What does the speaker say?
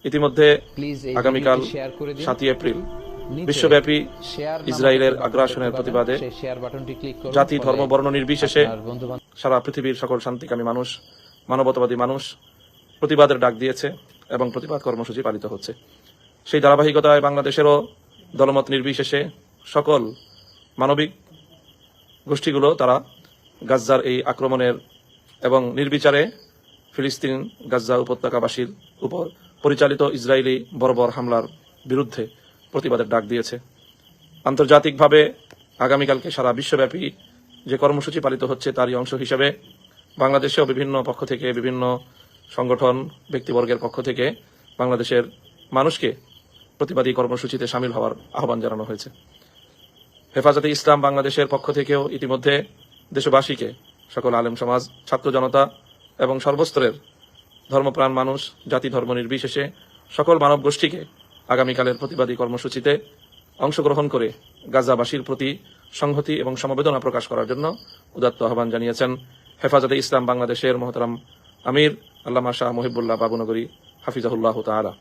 ইতিমধ্যে আগামীকাল 7 এপ্রিল বিশ্বব্যাপী ইসরায়েলের আগ্রাসনের প্রতিবাদে জাতি ধর্ম বর্ণ নির্বিশেষে সারা পৃথিবীর সকল শান্তিকামী মানুষ, মানবতাবাদী মানুষ প্রতিবাদের ডাক দিয়েছে এবং প্রতিবাদ কর্মসূচি পালিত হচ্ছে। সেই ধারাবাহিকতায় বাংলাদেশেরও দলমত নির্বিশেষে সকল মানবিক গোষ্ঠীগুলো তারা গাজ্জার এই আক্রমণের এবং নির্বিচারে ফিলিস্তিন গাজ্জা উপত্যকাবাসীর উপর পরিচালিত ইসরায়েলি বর্বর হামলার বিরুদ্ধে প্রতিবাদের ডাক দিয়েছে। আন্তর্জাতিকভাবে আগামীকালকে সারা বিশ্বব্যাপী যে কর্মসূচি পালিত হচ্ছে তারই অংশ হিসেবে বাংলাদেশেও বিভিন্ন পক্ষ থেকে, বিভিন্ন সংগঠন ব্যক্তিবর্গের পক্ষ থেকে বাংলাদেশের মানুষকে প্রতিবাদী কর্মসূচিতে সামিল হওয়ার আহ্বান জানানো হয়েছে। হেফাজতে ইসলাম বাংলাদেশের পক্ষ থেকেও ইতিমধ্যে দেশবাসীকে, সকল আলেম সমাজ, ছাত্র জনতা এবং সর্বস্তরের ধর্মপ্রাণ মানুষ, জাতি ধর্ম নির্বিশেষে সকল মানব গোষ্ঠীকে আগামীকালের প্রতিবাদী কর্মসূচিতে অংশগ্রহণ করে গাজাবাসীর প্রতি সংহতি এবং সমবেদনা প্রকাশ করার জন্য উদাত্ত আহ্বান জানিয়েছেন হেফাজতে ইসলাম বাংলাদেশের মহতারাম আমির আল্লামা শাহ মুহিবুল্লাহ বাবুনগরী হাফিজাহুল্লাহ তাআলা।